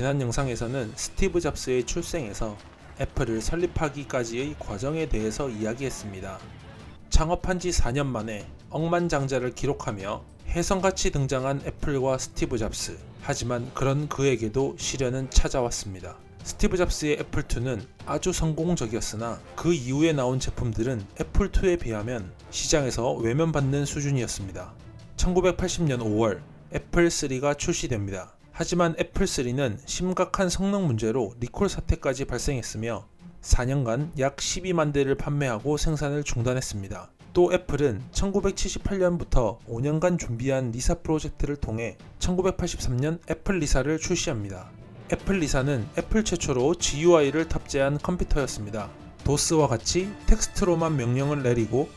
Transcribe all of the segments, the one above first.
지난 영상에서는 스티브 잡스의 출생에서 애플을 설립하기까지의 과정에 대해서 이야기했습니다. 창업한 지 4년 만에 억만장자를 기록하며 혜성같이 등장한 애플과 스티브 잡스. 하지만 그런 그에게도 시련은 찾아왔습니다. 스티브 잡스의 애플2는 아주 성공적이었으나 그 이후에 나온 제품들은 애플2에 비하면 시장에서 외면받는 수준이었습니다. 1980년 5월 애플3가 출시됩니다. 하지만 애플3는 심각한 성능 문제로 리콜 사태까지 발생했으며 4년간 약 12만 대를 판매하고 생산을 중단했습니다. 또 애플은 1978년부터 5년간 준비한 리사 프로젝트를 통해 1983년 애플 리사를 출시합니다. 애플 리사는 애플 최초로 GUI를 탑재한 컴퓨터였습니다. 도스와 같이 텍스트로만 명령을 내리고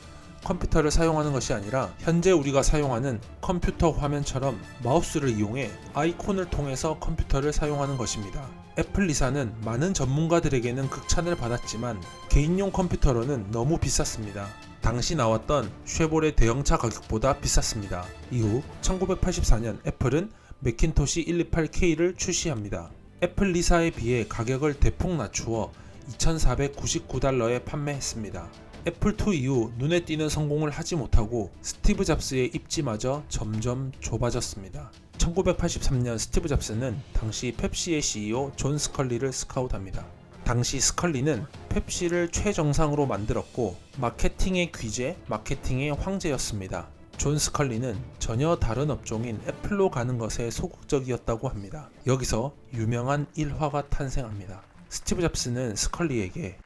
컴퓨터를 사용하는 것이 아니라 현재 우리가 사용하는 컴퓨터 화면처럼 마우스를 이용해 아이콘을 통해서 컴퓨터를 사용하는 것입니다. 애플 리사는 많은 전문가들에게는 극찬을 받았지만 개인용 컴퓨터로는 너무 비쌌습니다. 당시 나왔던 쉐보레 대형차 가격보다 비쌌습니다. 이후 1984년 애플은 매킨토시 128K를 출시합니다. 애플 리사에 비해 가격을 대폭 낮추어 $2,499에 판매했습니다. 애플2 이후 눈에 띄는 성공을 하지 못하고 스티브 잡스의 입지마저 점점 좁아졌습니다. 1983년 스티브 잡스는 당시 펩시의 CEO 존 스컬리를 스카웃합니다. 당시 스컬리는 펩시를 최정상으로 만들었고 마케팅의 귀재, 마케팅의 황제였습니다. 존 스컬리는 전혀 다른 업종인 애플로 가는 것에 소극적이었다고 합니다. 여기서 유명한 일화가 탄생합니다. 스티브 잡스는 스컬리에게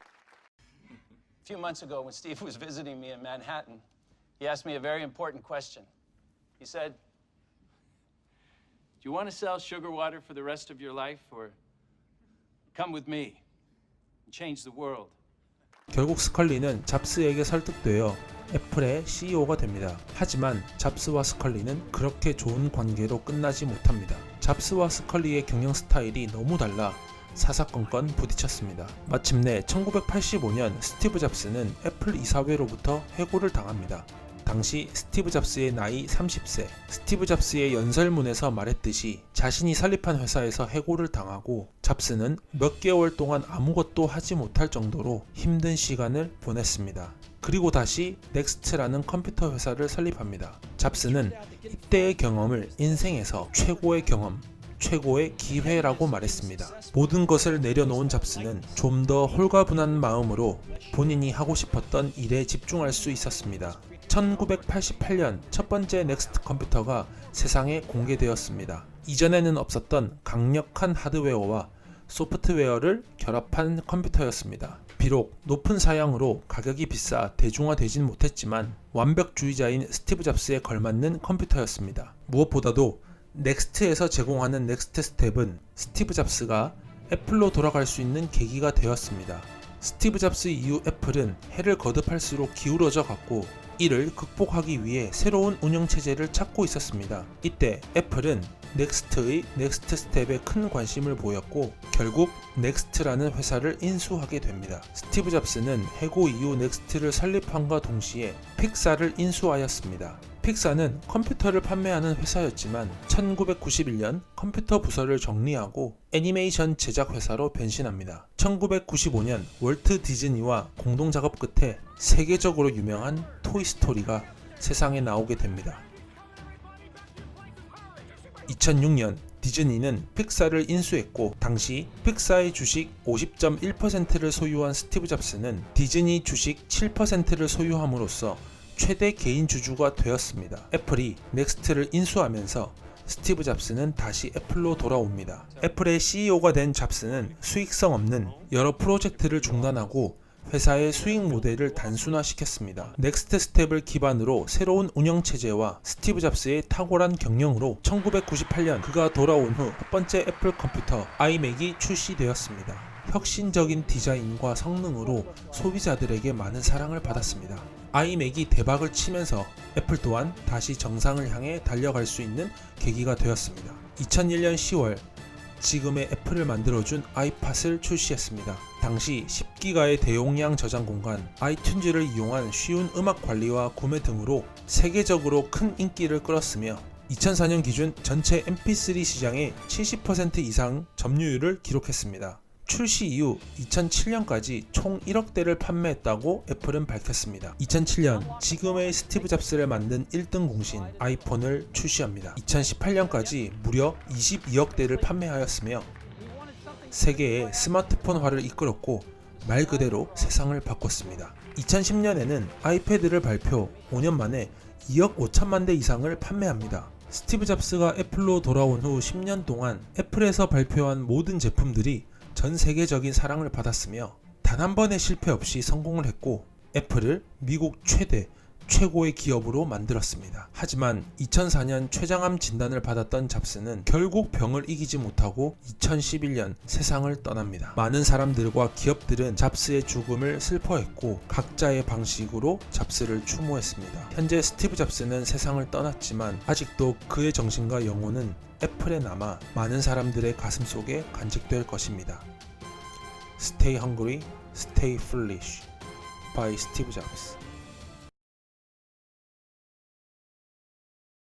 A few months ago, when Steve was visiting me in Manhattan, he asked me a very important question. He said, "Do you want to sell sugar water for the rest of your life, or come with me and change the world?" 결국 스컬리는 잡스에게 설득되어 애플의 CEO가 됩니다. 하지만 잡스와 스컬리는 그렇게 좋은 관계로 끝나지 못합니다. 잡스와 스컬리의 경영 스타일이 너무 달라 사사건건 부딪혔습니다. 마침내 1985년 스티브 잡스는 애플 이사회로부터 해고를 당합니다. 당시 스티브 잡스의 나이 30세, 스티브 잡스의 연설문에서 말했듯이 자신이 설립한 회사에서 해고를 당하고 잡스는 몇 개월 동안 아무것도 하지 못할 정도로 힘든 시간을 보냈습니다. 그리고 다시 넥스트라는 컴퓨터 회사를 설립합니다. 잡스는 이때의 경험을 인생에서 최고의 경험, 최고의 기회라고 말했습니다. 모든 것을 내려놓은 잡스는 좀 더 홀가분한 마음으로 본인이 하고 싶었던 일에 집중할 수 있었습니다. 1988년 첫 번째 넥스트 컴퓨터가 세상에 공개되었습니다. 이전에는 없었던 강력한 하드웨어와 소프트웨어를 결합한 컴퓨터였습니다. 비록 높은 사양으로 가격이 비싸 대중화되진 못했지만 완벽주의자인 스티브 잡스에 걸맞는 컴퓨터였습니다. 무엇보다도 넥스트에서 제공하는 넥스트 스텝은 스티브 잡스가 애플로 돌아갈 수 있는 계기가 되었습니다. 스티브 잡스 이후 애플은 해를 거듭할수록 기울어져 갔고 이를 극복하기 위해 새로운 운영체제를 찾고 있었습니다. 이때 애플은 넥스트의 넥스트 스텝에 큰 관심을 보였고 결국 넥스트라는 회사를 인수하게 됩니다. 스티브 잡스는 해고 이후 넥스트를 설립함과 동시에 픽사를 인수하였습니다. 픽사는 컴퓨터를 판매하는 회사였지만 1991년 컴퓨터 부서를 정리하고 애니메이션 제작 회사로 변신합니다. 1995년 월트 디즈니와 공동 작업 끝에 세계적으로 유명한 토이스토리가 세상에 나오게 됩니다. 2006년 디즈니는 픽사를 인수했고 당시 픽사의 주식 50.1%를 소유한 스티브 잡스는 디즈니 주식 7%를 소유함으로써 최대 개인 주주가 되었습니다. 애플이 넥스트를 인수하면서 스티브 잡스는 다시 애플로 돌아옵니다. 애플의 CEO가 된 잡스는 수익성 없는 여러 프로젝트를 중단하고 회사의 수익 모델을 단순화시켰습니다. 넥스트 스텝을 기반으로 새로운 운영체제와 스티브 잡스의 탁월한 경영으로 1998년 그가 돌아온 후 첫 번째 애플 컴퓨터 아이맥이 출시되었습니다. 혁신적인 디자인과 성능으로 소비자들에게 많은 사랑을 받았습니다. 아이맥이 대박을 치면서 애플 또한 다시 정상을 향해 달려갈 수 있는 계기가 되었습니다. 2001년 10월 지금의 애플을 만들어준 아이팟을 출시했습니다. 당시 10기가의 대용량 저장 공간, 아이튠즈를 이용한 쉬운 음악 관리와 구매 등으로 세계적으로 큰 인기를 끌었으며 2004년 기준 전체 MP3 시장의 70% 이상 점유율을 기록했습니다. 출시 이후 2007년까지 총 1억 대를 판매했다고 애플은 밝혔습니다. 2007년 지금의 스티브 잡스를 만든 1등 공신 아이폰을 출시합니다. 2018년까지 무려 22억 대를 판매하였으며 세계의 스마트폰화를 이끌었고 말 그대로 세상을 바꿨습니다. 2010년에는 아이패드를 발표 5년 만에 2억 5천만 대 이상을 판매합니다. 스티브 잡스가 애플로 돌아온 후 10년 동안 애플에서 발표한 모든 제품들이 전 세계적인 사랑을 받았으며 단 한 번의 실패 없이 성공을 했고 애플을 미국 최고의 기업으로 만들었습니다. 하지만 2004년 췌장암 진단을 받았던 잡스는 결국 병을 이기지 못하고 2011년 세상을 떠납니다. 많은 사람들과 기업들은 잡스의 죽음을 슬퍼했고 각자의 방식으로 잡스를 추모했습니다. 현재 스티브 잡스는 세상을 떠났지만 아직도 그의 정신과 영혼은 애플에 남아 많은 사람들의 가슴 속에 간직될 것입니다. Stay hungry, stay foolish by Steve Jobs.